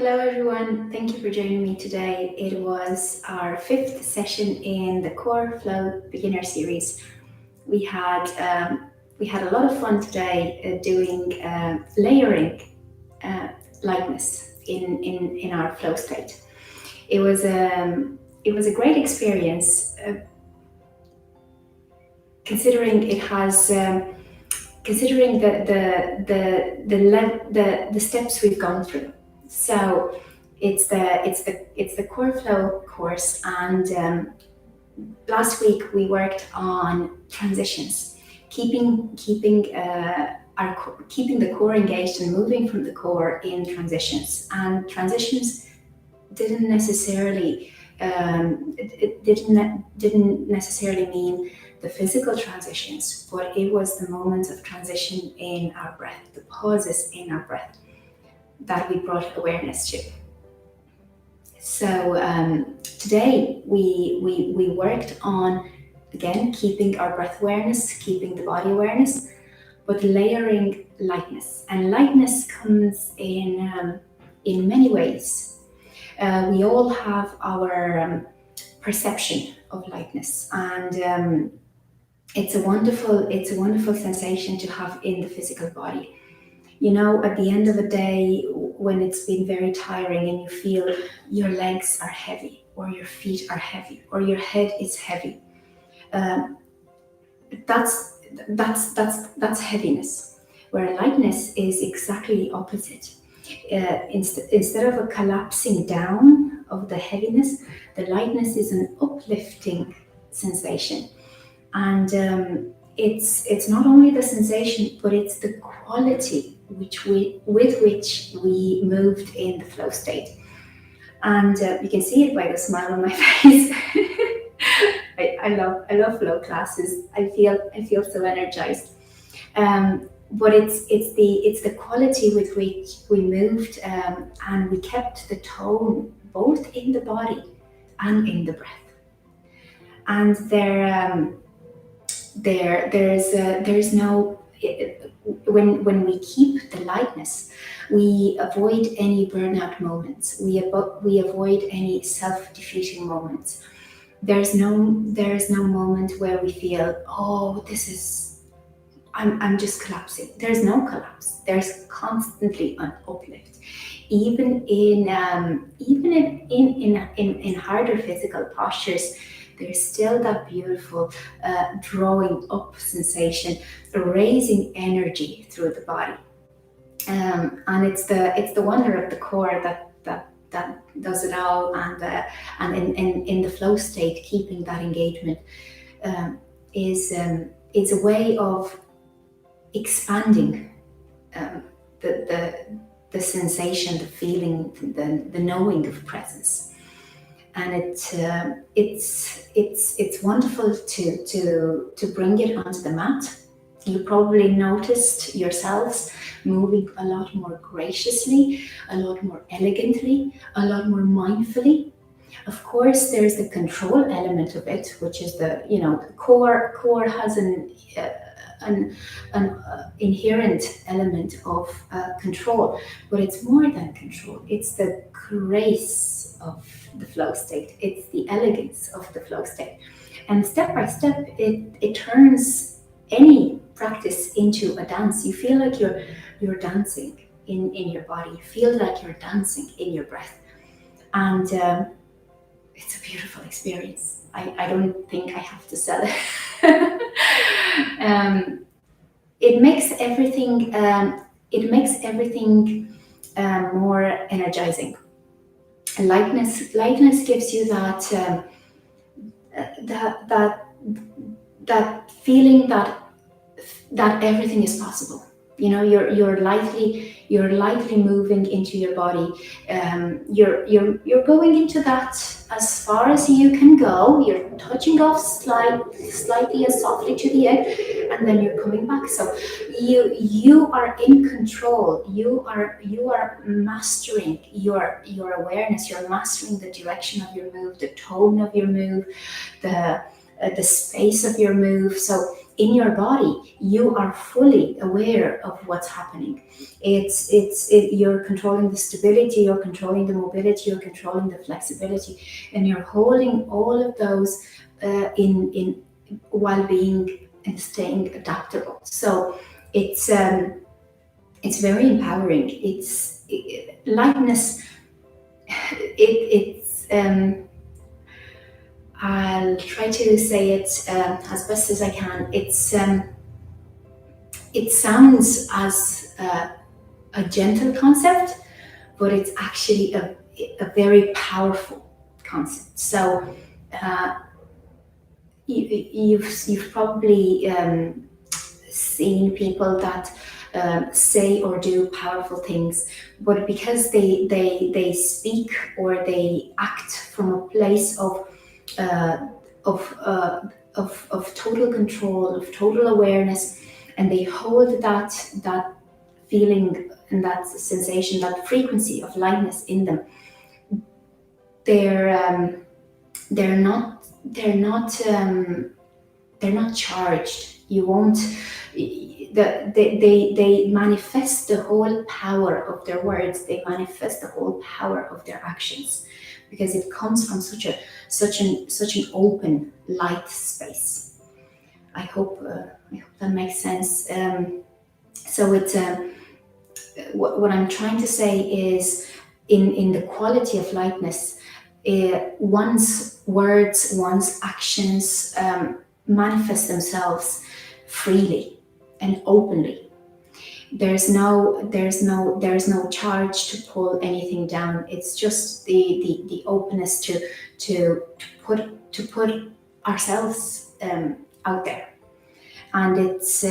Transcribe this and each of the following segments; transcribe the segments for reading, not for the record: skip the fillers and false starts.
Hello, everyone. Thank you for joining me today. It was our fifth session in the Core Flow Beginner Series. We had a lot of fun today doing layering lightness in our flow state. It was a great experience, considering it has. Considering the steps we've gone through. So it's the core flow course, and last week we worked on transitions, keeping the core engaged and moving from the core in transitions. And transitions didn't necessarily didn't necessarily mean the physical transitions, but it was the moments of transition in our breath, the pauses in our breath that we brought awareness to. So today we worked on, again, keeping our breath awareness, keeping the body awareness, but layering lightness. And lightness comes in many ways. We all have our perception of lightness, and it's a wonderful sensation to have in the physical body. You know, at the end of a day, when it's been very tiring and you feel your legs are heavy, or your feet are heavy, or your head is heavy, that's heaviness. Where lightness is exactly the opposite. Instead of a collapsing down of the heaviness, the lightness is an uplifting sensation. And it's not only the sensation, but it's the quality with which we moved in the flow state. And you can see it by the smile on my face. I love flow classes. I feel so energized. But it's the quality with which we moved, and we kept the tone both in the body and in the breath. And there's no, when we keep the lightness, we avoid any burnout moments. We avoid any self-defeating moments. There's no moment where we feel, oh, I'm just collapsing. There's no collapse. There's constantly an uplift, even in harder physical postures. There's still that beautiful drawing up sensation, raising energy through the body, and it's the wonder of the core that does it all. And in the flow state, keeping that engagement is a way of expanding the sensation, the feeling, the knowing of presence. And it's wonderful to bring it onto the mat. You probably noticed yourselves moving a lot more graciously, a lot more elegantly, a lot more mindfully. Of course, there's the control element of it, which is the core has an inherent element of control, but it's more than control. It's the grace of the flow state. It's the elegance of the flow state. And step by step, it turns any practice into a dance. You feel like you're dancing in your body. You feel like you're dancing in your breath. And it's a beautiful experience. I don't think I have to sell it. It makes everything more energizing. Lightness gives you that feeling that everything is possible. You know, you're lightly moving into your body. You're going into that as far as you can go. You're touching off slightly and softly to the edge, and then you're coming back. So you are in control. You are mastering your awareness. You're mastering the direction of your move, the tone of your move, the space of your move. So in your body, you are fully aware of what's happening. You're controlling the stability, you're controlling the mobility, you're controlling the flexibility, and you're holding all of those in while being and staying adaptable. So it's very empowering. Lightness. It's I'll try to say it as best as I can. It sounds as a gentle concept, but it's actually a very powerful concept. So you've probably seen people that say or do powerful things, but because they speak or they act from a place uh, of, uh, of total control, of total awareness, and they hold that feeling and that sensation, that frequency of lightness in them. They're they're not they're not they're not charged. You won't. They manifest the whole power of their words. They manifest the whole power of their actions, because it comes from such an open light space. I hope that makes sense. So it's what I'm trying to say is, in the quality of lightness, one's words, one's actions manifest themselves freely and openly. There's no charge to pull anything down. It's just the openness to put ourselves out there, and it's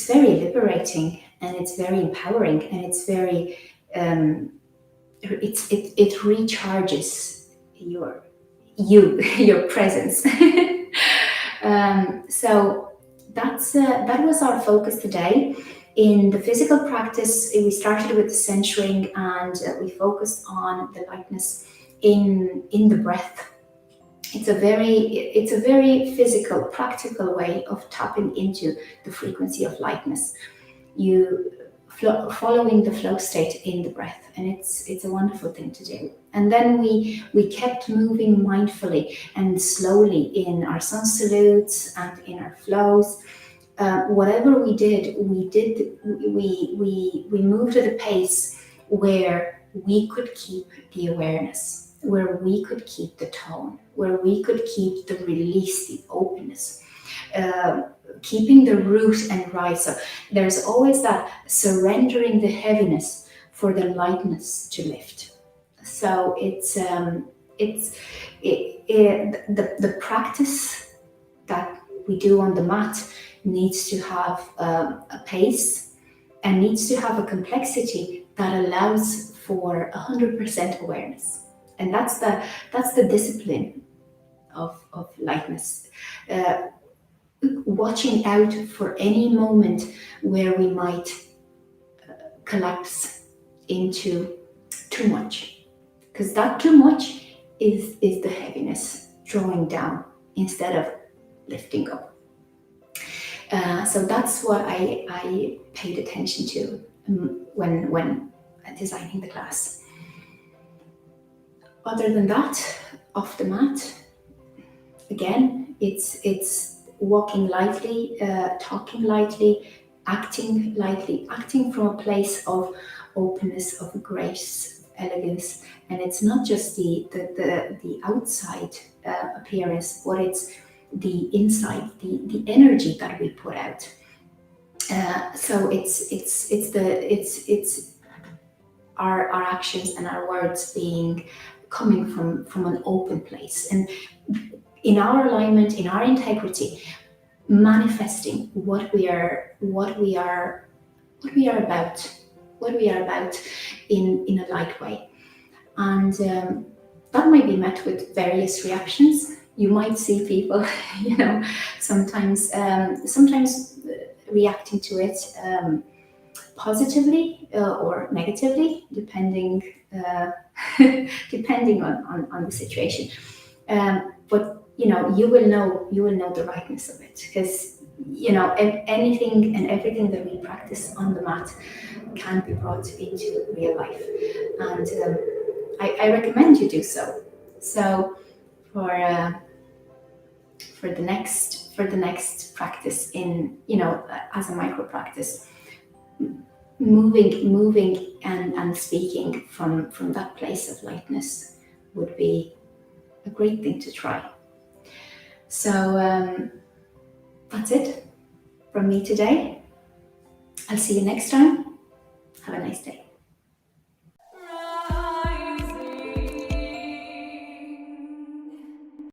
very liberating, and it's very empowering, and it's very it recharges your presence. So that was our focus today. In the physical practice, we started with the centering, and we focused on the lightness in the breath. It's a very physical, practical way of tapping into the frequency of lightness. You following the flow state in the breath, and it's a wonderful thing to do. And then we kept moving mindfully and slowly in our sun salutes and in our flows. Whatever we moved at a pace where we could keep the awareness, where we could keep the tone, where we could keep the release, the openness, keeping the root and rise. So there's always that surrendering the heaviness for the lightness to lift. So the practice that we do on the mat needs to have a pace, and needs to have a complexity that allows for 100% awareness. And that's the discipline of lightness. Watching out for any moment where we might collapse into too much, because that too much is the heaviness drawing down instead of lifting up. So that's what I paid attention to when designing the class. Other than that, off the mat, again, it's walking lightly, talking lightly, acting from a place of openness, of grace, elegance. And it's not just the outside appearance, but it's the inside, the energy that we put out. So it's our actions and our words being coming from an open place, and in our alignment, in our integrity, manifesting what we are about in a light way. And that might be met with various reactions. You might see people, sometimes reacting to it positively or negatively, depending depending on the situation. But you will know the rightness of it, because anything and everything that we practice on the mat can be brought into real life, and I recommend you do so. So for the next practice, in as a micro practice, moving and speaking from that place of lightness would be a great thing to try. So that's it from me today. I'll see you next time. Have a nice day.